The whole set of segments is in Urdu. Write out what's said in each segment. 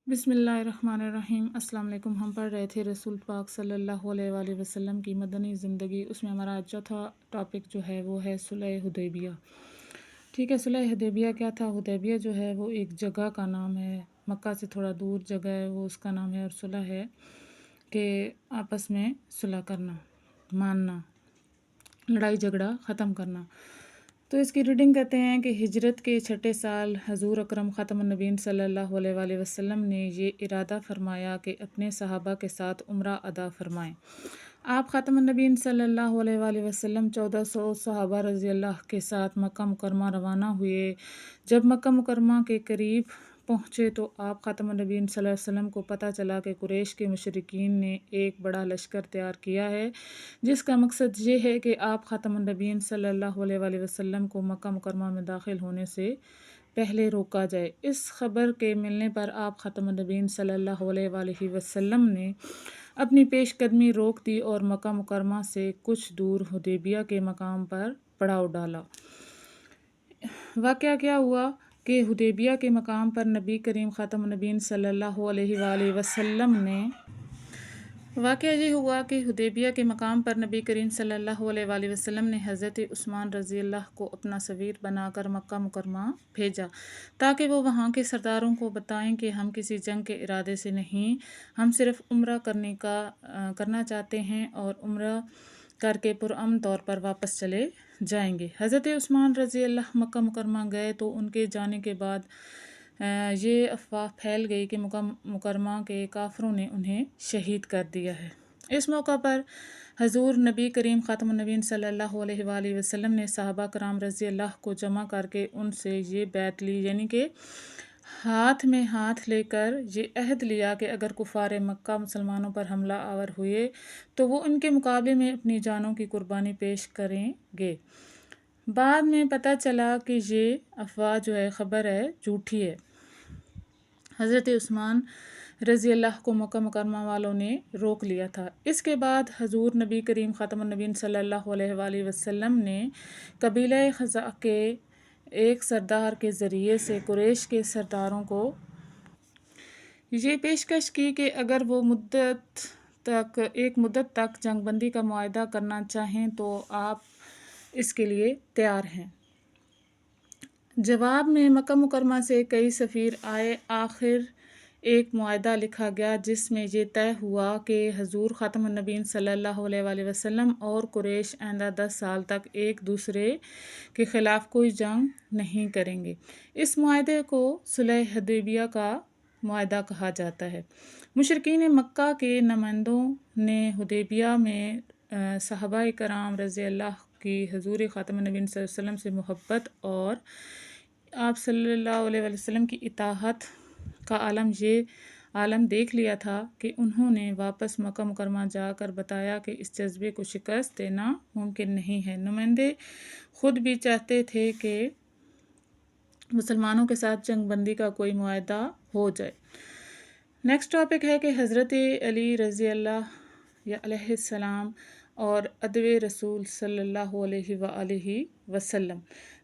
بسم اللہ الرحمن الرحیم۔ السلام علیکم۔ ہم پڑھ رہے تھے رسول پاک صلی اللہ علیہ وآلہ وسلم کی مدنی زندگی۔ اس میں ہمارا چوتھا ٹاپک جو ہے وہ ہے صلح حدیبیہ۔ ٹھیک ہے، صلح حدیبیہ کیا تھا؟ حدیبیہ جو ہے وہ ایک جگہ کا نام ہے، مکہ سے تھوڑا دور جگہ ہے، وہ اس کا نام ہے، اور صلح ہے کہ آپس میں صلح کرنا، ماننا، لڑائی جھگڑا ختم کرنا۔ تو اس کی ریڈنگ کہتے ہیں کہ ہجرت کے چھٹے سال حضور اکرم خاتم النبیین صلی اللہ علیہ وآلہ وسلم نے یہ ارادہ فرمایا کہ اپنے صحابہ کے ساتھ عمرہ ادا فرمائیں۔ آپ خاتم النبیین صلی اللہ علیہ وآلہ وسلم 1400 صحابہ رضی اللہ کے ساتھ مکہ مکرمہ روانہ ہوئے۔ جب مکہ مکرمہ کے قریب پہنچے تو آپ خاتم النبیین صلی اللہ علیہ وسلم کو پتہ چلا کہ قریش کے مشرکین نے ایک بڑا لشکر تیار کیا ہے، جس کا مقصد یہ ہے کہ آپ خاتم النبیین صلی اللہ علیہ وآلہ وسلم کو مکہ مکرمہ میں داخل ہونے سے پہلے روکا جائے۔ اس خبر کے ملنے پر آپ خاتم النبیین صلی اللہ علیہ وآلہ وسلم نے اپنی پیش قدمی روک دی اور مکہ مکرمہ سے کچھ دور حدیبیہ کے مقام پر پڑاؤ ڈالا۔ واقعہ کیا ہوا کہ حدیبیہ کے مقام پر نبی کریم خاتم النبیین صلی اللہ علیہ وآلہ وسلم نے واقعہ یہ ہوا کہ حدیبیہ کے مقام پر نبی کریم صلی اللہ علیہ وآلہ وسلم نے حضرت عثمان رضی اللہ کو اپنا سفیر بنا کر مکہ مکرمہ بھیجا تاکہ وہ وہاں کے سرداروں کو بتائیں کہ ہم کسی جنگ کے ارادے سے نہیں، ہم صرف عمرہ کرنا چاہتے ہیں اور عمرہ کر کے پرامن طور پر واپس چلے جائیں گے۔ حضرت عثمان رضی اللہ مکہ مکرمہ گئے تو ان کے جانے کے بعد یہ افواہ پھیل گئی کہ مکہ مکرمہ کے کافروں نے انہیں شہید کر دیا ہے۔ اس موقع پر حضور نبی کریم خاتم النبیین صلی اللہ علیہ وآلہ وسلم نے صحابہ کرام رضی اللہ کو جمع کر کے ان سے یہ بیعت لی، یعنی کہ ہاتھ میں ہاتھ لے کر یہ عہد لیا کہ اگر کفار مکہ مسلمانوں پر حملہ آور ہوئے تو وہ ان کے مقابلے میں اپنی جانوں کی قربانی پیش کریں گے۔ بعد میں پتہ چلا کہ یہ افواہ جو ہے، خبر ہے، جھوٹی ہے۔ حضرت عثمان رضی اللہ کو مکہ مکرمہ والوں نے روک لیا تھا۔ اس کے بعد حضور نبی کریم خاتم النبیین صلی اللہ علیہ وآلہ وسلم نے قبیلہ خزاع کے ایک سردار کے ذریعے سے قریش کے سرداروں کو یہ پیشکش کی کہ اگر وہ ایک مدت تک جنگ بندی کا معاہدہ کرنا چاہیں تو آپ اس کے لیے تیار ہیں۔ جواب میں مکہ مکرمہ سے کئی سفیر آئے۔ آخر ایک معاہدہ لکھا گیا جس میں یہ طے ہوا کہ حضور خاتم النبیین صلی اللہ علیہ وآلہ وسلم اور قریش آئندہ 10 سال تک ایک دوسرے کے خلاف کوئی جنگ نہیں کریں گے۔ اس معاہدے کو صلح حدیبیہ کا معاہدہ کہا جاتا ہے۔ مشرکین مکہ کے نمائندوں نے حدیبیہ میں صحابہ کرام رضی اللہ کی حضور خاتم النبیین صلی اللہ علیہ وسلم سے محبت اور آپ صلی اللہ علیہ وسلم کی اطاعت کا عالم دیکھ لیا تھا کہ انہوں نے واپس مکہ مکرمہ جا کر بتایا کہ اس جذبے کو شکست دینا ممکن نہیں ہے۔ نمائندے خود بھی چاہتے تھے کہ مسلمانوں کے ساتھ جنگ بندی کا کوئی معاہدہ ہو جائے۔ نیکسٹ ٹاپک ہے کہ حضرت علی رضی اللہ علیہ السلام اور عدو رسول صلی اللہ علیہ وآلہ وسلم۔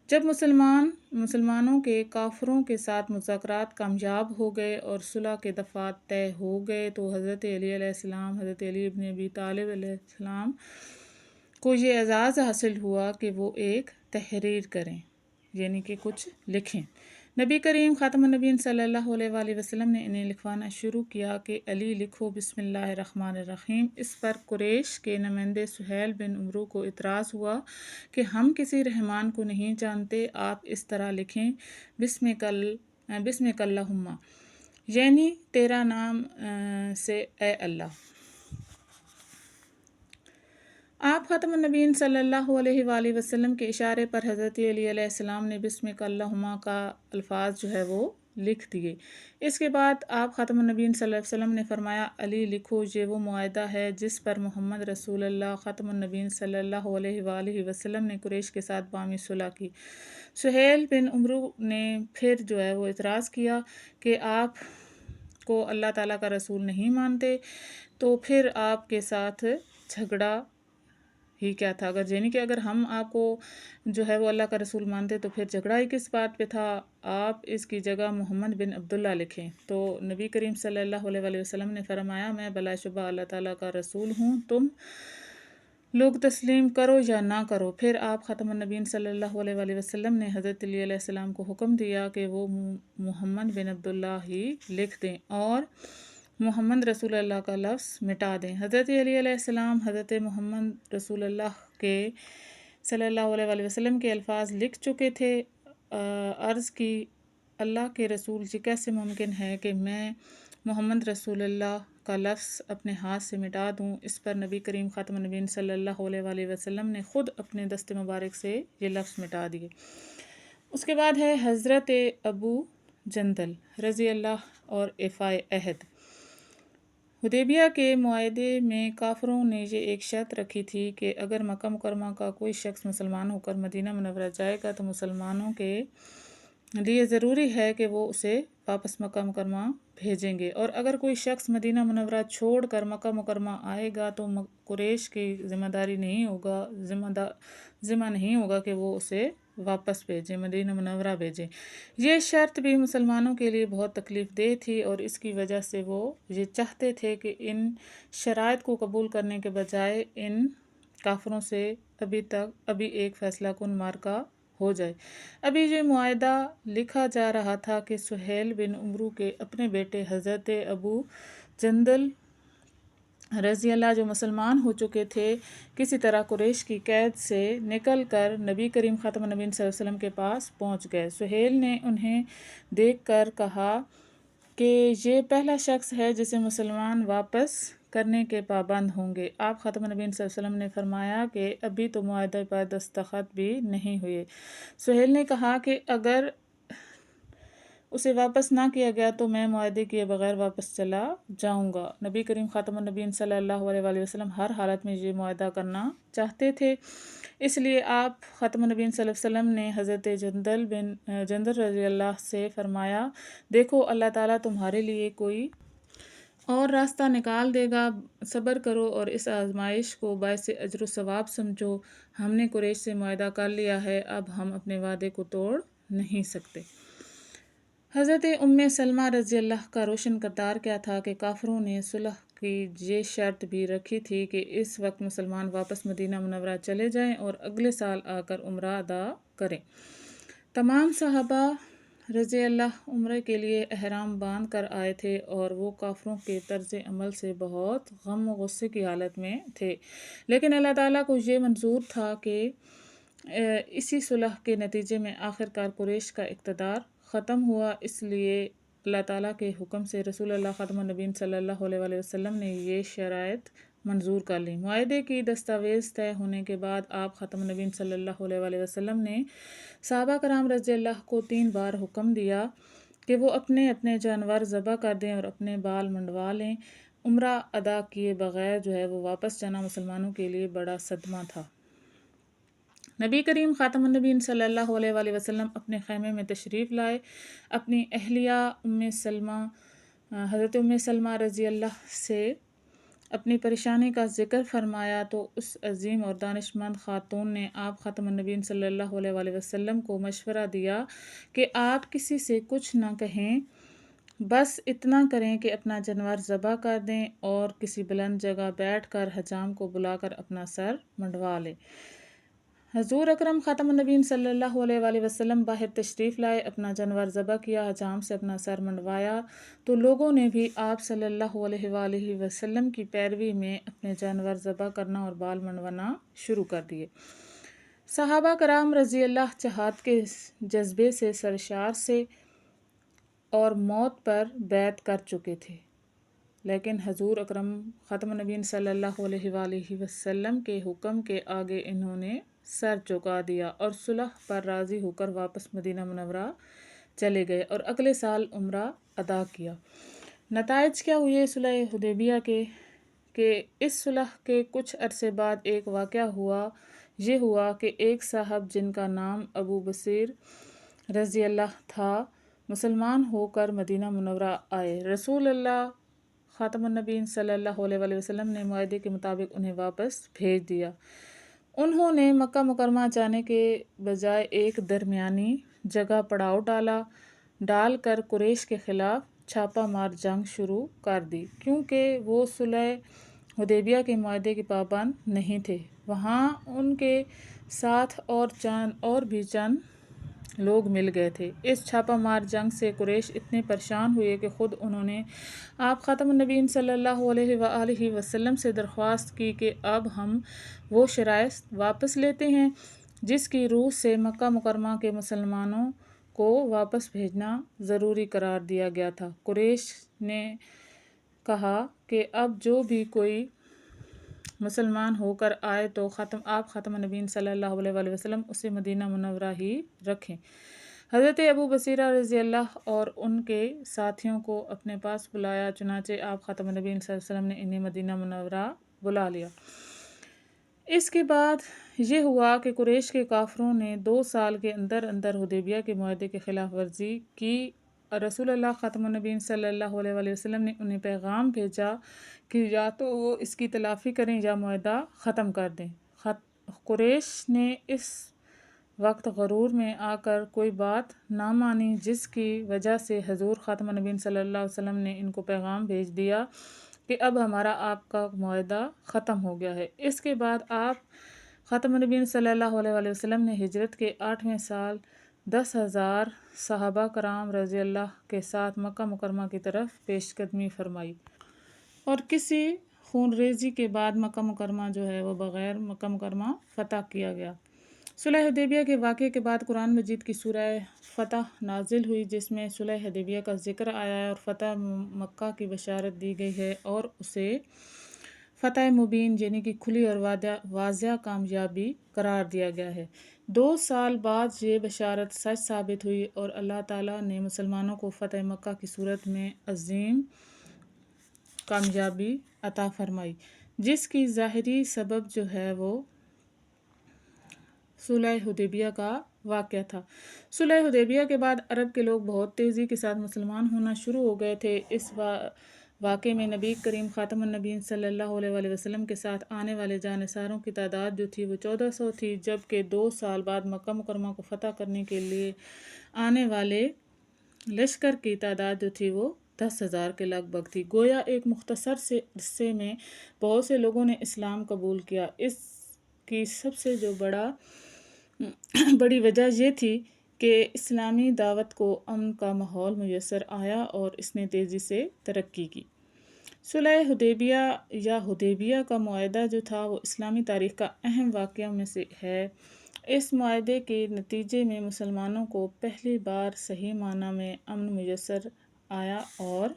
جب مسلمانوں کے کافروں کے ساتھ مذاکرات کامیاب ہو گئے اور صلح کے دفعات طے ہو گئے تو حضرت علی علیہ السلام، حضرت علی ابن ابی طالب علیہ السلام کو یہ اعزاز حاصل ہوا کہ وہ ایک تحریر کریں، یعنی کہ کچھ لکھیں۔ نبی کریم خاتم النبیین صلی اللہ علیہ وآلہ وسلم نے انہیں لکھوانا شروع کیا کہ علی لکھو بسم اللہ الرحمن الرحیم۔ اس پر قریش کے نمائندے سہیل بن عمرو کو اعتراض ہوا کہ ہم کسی رحمان کو نہیں جانتے، آپ اس طرح لکھیں بسمک اللہم، یعنی تیرا نام سے اے اللہ۔ آپ خاتم النبیین صلی اللہ علیہ وآلہ وسلم کے اشارے پر حضرت علی علیہ السلام نے بسمک اللہم کا الفاظ جو ہے وہ لکھ دیے۔ اس کے بعد آپ خاتم النبیین صلی اللہ علیہ وسلم نے فرمایا علی لکھو، یہ وہ معاہدہ ہے جس پر محمد رسول اللہ خاتم النبیین صلی اللہ علیہ وآلہ وسلم نے قریش کے ساتھ باہمی صلح کی۔ سہیل بن عمرو نے پھر جو ہے وہ اعتراض کیا کہ آپ کو اللہ تعالیٰ کا رسول نہیں مانتے، تو پھر آپ کے ساتھ جھگڑا ہی کیا تھا، یعنی کہ اگر ہم آپ کو جو ہے وہ اللہ کا رسول مانتے تو پھر جھگڑا ہی کس بات پہ تھا؟ آپ اس کی جگہ محمد بن عبداللہ لکھیں۔ تو نبی کریم صلی اللہ علیہ وآلہ وسلم نے فرمایا میں بلا شبہ اللہ تعالیٰ کا رسول ہوں، تم لوگ تسلیم کرو یا نہ کرو۔ پھر آپ ختم النبیین صلی اللہ علیہ وآلہ وسلم نے حضرت علی علیہ السلام کو حکم دیا کہ وہ محمد بن عبداللہ ہی لکھ دیں اور محمد رسول اللہ کا لفظ مٹا دیں۔ حضرت علی علیہ السلام حضرت محمد رسول اللہ کے صلی اللہ علیہ وآلہ وسلم کے الفاظ لکھ چکے تھے۔ عرض کی اللہ کے رسول جی کیسے ممکن ہے کہ میں محمد رسول اللہ کا لفظ اپنے ہاتھ سے مٹا دوں؟ اس پر نبی کریم خاتم النبیین صلی اللہ علیہ وآلہ وسلم نے خود اپنے دست مبارک سے یہ لفظ مٹا دیے۔ اس کے بعد ہے حضرت ابو جندل رضی اللہ اور ایفائے عہد۔ حدیبیہ کے معاہدے میں کافروں نے یہ ایک شرط رکھی تھی کہ اگر مکہ مکرمہ کا کوئی شخص مسلمان ہو کر مدینہ منورہ جائے گا تو مسلمانوں کے لیے ضروری ہے کہ وہ اسے واپس مکہ مکرمہ بھیجیں گے، اور اگر کوئی شخص مدینہ منورہ چھوڑ کر مکہ مکرمہ آئے گا تو قریش کی ذمہ نہیں ہوگا کہ وہ اسے واپس بھیجیں، مدینہ منورہ بھیجیں۔ یہ شرط بھی مسلمانوں کے لیے بہت تکلیف دہ تھی، اور اس کی وجہ سے وہ یہ چاہتے تھے کہ ان شرائط کو قبول کرنے کے بجائے ان کافروں سے ابھی ایک فیصلہ کن معرکہ ہو جائے۔ ابھی یہ معاہدہ لکھا جا رہا تھا کہ سہیل بن عمرو کے اپنے بیٹے حضرت ابو جندل رضی اللہ جو مسلمان ہو چکے تھے کسی طرح قریش کی قید سے نکل کر نبی کریم خاتم النبیین صلی اللہ علیہ وسلم کے پاس پہنچ گئے۔ سہیل نے انہیں دیکھ کر کہا کہ یہ پہلا شخص ہے جسے مسلمان واپس کرنے کے پابند ہوں گے۔ آپ خاتم النبیین صلی اللہ علیہ وسلم نے فرمایا کہ ابھی تو معاہدے پر دستخط بھی نہیں ہوئے۔ سہیل نے کہا کہ اگر اسے واپس نہ کیا گیا تو میں معاہدے کیے بغیر واپس چلا جاؤں گا۔ نبی کریم خاتم النبیین صلی اللہ علیہ وآلہ وسلم ہر حالت میں یہ معاہدہ کرنا چاہتے تھے، اس لیے آپ خاتم النبیین صلی اللہ علیہ وسلم نے حضرت جندل رضی اللہ سے فرمایا دیکھو اللہ تعالیٰ تمہارے لیے کوئی اور راستہ نکال دے گا، صبر کرو اور اس آزمائش کو باعث اجر و ثواب سمجھو۔ ہم نے قریش سے معاہدہ کر لیا ہے، اب ہم اپنے وعدے کو توڑ نہیں سکتے۔ حضرت ام سلمہ رضی اللہ کا روشن کردار کیا تھا کہ کافروں نے صلح کی یہ شرط بھی رکھی تھی کہ اس وقت مسلمان واپس مدینہ منورہ چلے جائیں اور اگلے سال آ کر عمرہ ادا کریں۔ تمام صحابہ رضی اللہ عمرے کے لیے احرام باندھ کر آئے تھے اور وہ کافروں کے طرز عمل سے بہت غم و غصے کی حالت میں تھے، لیکن اللہ تعالیٰ کو یہ منظور تھا کہ اسی صلح کے نتیجے میں آخرکار قریش کا اقتدار ختم ہوا، اس لیے اللہ تعالیٰ کے حکم سے رسول اللہ خاتم النبیین صلی اللہ علیہ وآلہ وسلم نے یہ شرائط منظور کر لیں۔ معاہدے کی دستاویز طے ہونے کے بعد آپ خاتم النبیین صلی اللہ علیہ وآلہ وسلم نے صحابہ کرام رضی اللہ کو 3 بار حکم دیا کہ وہ اپنے اپنے جانور ذبح کر دیں اور اپنے بال منڈوا لیں۔ عمرہ ادا کیے بغیر جو ہے وہ واپس جانا مسلمانوں کے لیے بڑا صدمہ تھا۔ نبی کریم خاتم النبیین صلی اللہ علیہ وآلہ وسلم اپنے خیمے میں تشریف لائے، اپنی اہلیہ حضرت ام سلمہ رضی اللہ سے اپنی پریشانی کا ذکر فرمایا تو اس عظیم اور دانش مند خاتون نے آپ خاتم النبیین صلی اللہ علیہ وآلہ وسلم کو مشورہ دیا کہ آپ کسی سے کچھ نہ کہیں، بس اتنا کریں کہ اپنا جانور ذبح کر دیں اور کسی بلند جگہ بیٹھ کر حجام کو بلا کر اپنا سر منڈوا لیں۔ حضور اکرم خاتم النبیین صلی اللہ علیہ وآلہ وسلم باہر تشریف لائے، اپنا جانور ذبح کیا، حجام سے اپنا سر منڈوایا تو لوگوں نے بھی آپ صلی اللہ علیہ وآلہ وسلم کی پیروی میں اپنے جانور ذبح کرنا اور بال منڈوانا شروع کر دیے۔ صحابہ کرام رضی اللہ جہاد کے جذبے سے سرشار سے اور موت پر بیعت کر چکے تھے، لیکن حضور اکرم خاتم النبیین صلی اللہ علیہ وآلہ وسلم کے حکم کے آگے انہوں نے سر جھکا دیا اور صلح پر راضی ہو کر واپس مدینہ منورہ چلے گئے اور اگلے سال عمرہ ادا کیا۔ نتائج کیا ہوئے صلح حدیبیہ کے کہ اس صلح کے کچھ عرصے بعد ایک واقعہ ہوا کہ ایک صاحب جن کا نام ابو بصیر رضی اللہ تھا مسلمان ہو کر مدینہ منورہ آئے۔ رسول اللہ خاتم النبیین صلی اللہ علیہ وآلہ وسلم نے معاہدے کے مطابق انہیں واپس بھیج دیا۔ انہوں نے مکہ مکرمہ جانے کے بجائے ایک درمیانی جگہ پڑاؤ ڈال کر قریش کے خلاف چھاپہ مار جنگ شروع کر دی، کیونکہ وہ صلح حدیبیہ کے معاہدے کے پابند نہیں تھے۔ وہاں ان کے ساتھ اور بھی چند لوگ مل گئے تھے۔ اس چھاپہ مار جنگ سے قریش اتنے پریشان ہوئے کہ خود انہوں نے آپ خاتم النبیین صلی اللہ علیہ وآلہ وسلم سے درخواست کی کہ اب ہم وہ شرائط واپس لیتے ہیں جس کی روح سے مکہ مکرمہ کے مسلمانوں کو واپس بھیجنا ضروری قرار دیا گیا تھا۔ قریش نے کہا کہ اب جو بھی کوئی مسلمان ہو کر آئے تو آپ خاتم النبیین صلی اللہ علیہ وآلہ وسلم اسے مدینہ منورہ ہی رکھیں۔ حضرت ابو بصیرہ رضی اللہ اور ان کے ساتھیوں کو اپنے پاس بلایا، چنانچہ آپ خاتم النبیین صلی اللہ علیہ وسلم نے انہیں مدینہ منورہ بلا لیا۔ اس کے بعد یہ ہوا کہ قریش کے کافروں نے 2 سال کے اندر اندر حدیبیہ کے معاہدے کی خلاف ورزی کی اور رسول اللہ خاتم النبیین صلی اللہ علیہ وآلہ وسلم نے انہیں پیغام بھیجا کہ یا تو وہ اس کی تلافی کریں یا معاہدہ ختم کر دیں۔ قریش نے اس وقت غرور میں آ کر کوئی بات نہ مانی، جس کی وجہ سے حضور خاتم النبیین صلی اللہ علیہ وسلم نے ان کو پیغام بھیج دیا کہ اب ہمارا آپ کا معاہدہ ختم ہو گیا ہے۔ اس کے بعد آپ خاتم النبیین صلی اللہ علیہ وآلہ وسلم نے ہجرت کے 8ویں سال 10,000 صحابہ کرام رضی اللہ کے ساتھ مکہ مکرمہ کی طرف پیش قدمی فرمائی، اور کسی خون ریزی کے بعد مکہ مکرمہ جو ہے وہ بغیر مکہ مکرمہ فتح کیا گیا۔ صلح حدیبیہ کے واقعے کے بعد قرآن مجید کی سورہ فتح نازل ہوئی، جس میں صلح حدیبیہ کا ذکر آیا ہے اور فتح مکہ کی بشارت دی گئی ہے اور اسے فتح مبین یعنی کہ کھلی اور واضح کامیابی قرار دیا گیا ہے۔ 2 سال بعد یہ بشارت سچ ثابت ہوئی اور اللہ تعالیٰ نے مسلمانوں کو فتح مکہ کی صورت میں عظیم کامیابی عطا فرمائی، جس کی ظاہری سبب جو ہے وہ صلح حدیبیہ کا واقعہ تھا۔ صلح حدیبیہ کے بعد عرب کے لوگ بہت تیزی کے ساتھ مسلمان ہونا شروع ہو گئے تھے۔ اس واقعے میں نبی کریم خاتم النبیین صلی اللہ علیہ وآلہ وسلم کے ساتھ آنے والے جانصاروں کی تعداد جو تھی وہ 1400 تھی، جبکہ 2 سال بعد مکہ مکرمہ کو فتح کرنے کے لیے آنے والے لشکر کی تعداد جو تھی وہ 10,000 کے لگ بھگ تھی۔ گویا ایک مختصر سے عرصے میں بہت سے لوگوں نے اسلام قبول کیا۔ اس کی سب سے جو بڑی وجہ یہ تھی کہ اسلامی دعوت کو امن کا ماحول میسر آیا اور اس نے تیزی سے ترقی کی۔ صلح حدیبیہ یا حدیبیہ کا معاہدہ جو تھا وہ اسلامی تاریخ کا اہم واقعہ میں سے ہے۔ اس معاہدے کے نتیجے میں مسلمانوں کو پہلی بار صحیح معنی میں امن میسر آیا اور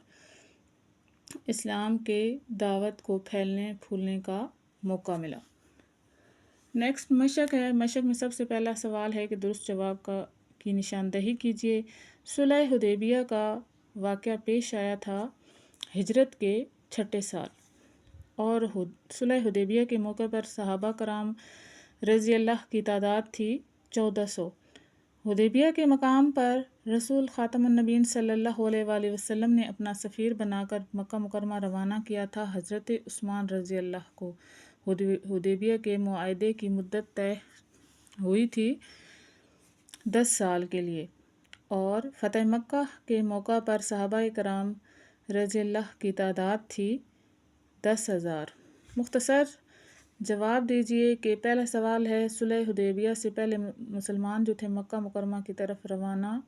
اسلام کے دعوت کو پھیلنے پھولنے کا موقع ملا۔ نیکسٹ مشق ہے۔ مشق میں سب سے پہلا سوال ہے کہ درست جواب کی نشاندہی کیجیے۔ صلح حدیبیہ کا واقعہ پیش آیا تھا ہجرت کے 6 سال، اور صلح حدیبیہ کے موقع پر صحابہ کرام رضی اللہ کی تعداد تھی 1400۔ حدیبیہ کے مقام پر رسول خاتم النبیین صلی اللہ علیہ وآلہ وسلم نے اپنا سفیر بنا کر مکہ مکرمہ روانہ کیا تھا۔ حضرت عثمان رضی اللہ کو حدیبیہ کے معاہدے کی مدت طے ہوئی تھی 10 سال کے لیے، اور فتح مکہ کے موقع پر صحابہ کرام رضی اللہ کی تعداد تھی 10,000۔ مختصر جواب دیجیے کہ پہلا سوال ہے صلح حدیبیہ سے پہلے مسلمان جو تھے مکہ مکرمہ کی طرف روانہ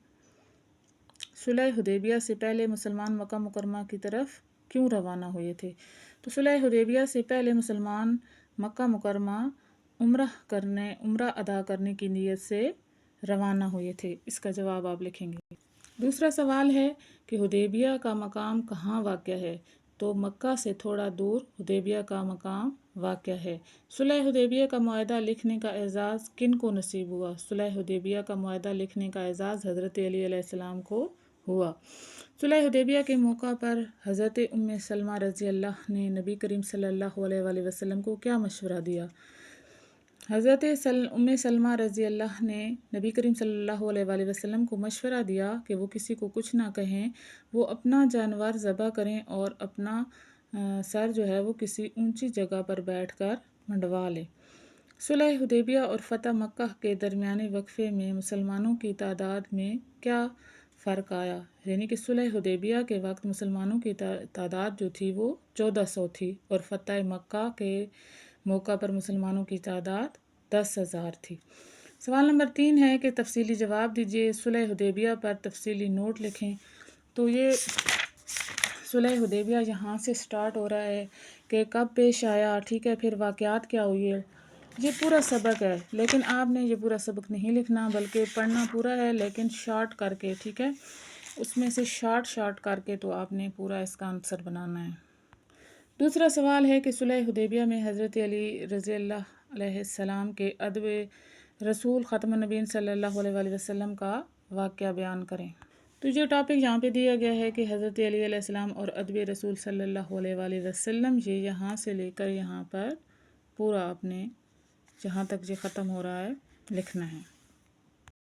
صلح حدیبیہ سے پہلے مسلمان مکہ مکرمہ کی طرف کیوں روانہ ہوئے تھے؟ تو صلح حدیبیہ سے پہلے مسلمان مکہ مکرمہ عمرہ ادا کرنے کی نیت سے روانہ ہوئے تھے۔ اس کا جواب آپ لکھیں گے۔ دوسرا سوال ہے کہ حدیبیہ کا مقام کہاں واقع ہے؟ تو مکہ سے تھوڑا دور حدیبیہ کا مقام واقع ہے۔ صلح حدیبیہ کا معاہدہ لکھنے کا اعزاز کن کو نصیب ہوا؟ صلح حدیبیہ کا معاہدہ لکھنے کا اعزاز حضرت علی علیہ السلام کو ہوا۔ صلح حدیبیہ کے موقع پر حضرت ام سلمہ رضی اللہ نے نبی کریم صلی اللہ علیہ وآلہ وسلم کو کیا مشورہ دیا؟ حضرت ام سلمہ رضی اللہ نے نبی کریم صلی اللہ علیہ وآلہ وسلم کو مشورہ دیا کہ وہ کسی کو کچھ نہ کہیں، وہ اپنا جانور ذبح کریں اور اپنا سر جو ہے وہ کسی اونچی جگہ پر بیٹھ کر منڈوا لیں۔ صلح حدیبیہ اور فتح مکہ کے درمیانے وقفے میں مسلمانوں کی تعداد میں کیا فرق آیا؟ یعنی کہ صلح حدیبیہ کے وقت مسلمانوں کی تعداد جو تھی وہ 1400 تھی اور فتح مکہ کے موقع پر مسلمانوں کی تعداد 10,000 تھی۔ سوال نمبر 3 ہے کہ تفصیلی جواب دیجیے، صلح حدیبیہ پر تفصیلی نوٹ لکھیں۔ تو یہ صلح حدیبیہ یہاں سے سٹارٹ ہو رہا ہے کہ کب پیش آیا، ٹھیک ہے، پھر واقعات کیا ہوئی ہے، یہ پورا سبق ہے، لیکن آپ نے یہ پورا سبق نہیں لکھنا بلکہ پڑھنا پورا ہے لیکن شارٹ کر کے، ٹھیک ہے، اس میں سے شارٹ کر کے تو آپ نے پورا اس کا آنسر بنانا ہے۔ دوسرا سوال ہے کہ صلح حدیبیہ میں حضرت علی رضی اللہ علیہ السلام کے ادب رسول خاتم النبیین صلی اللہ علیہ وآلہ وسلم کا واقعہ بیان کریں۔ تو یہ ٹاپک یہاں پہ دیا گیا ہے کہ حضرت علی علیہ السلام اور ادب رسول صلی اللہ علیہ وآلہ وسلم، یہ یہاں سے لے کر یہاں پر پورا آپ نے جہاں تک یہ ختم ہو رہا ہے لکھنا ہے۔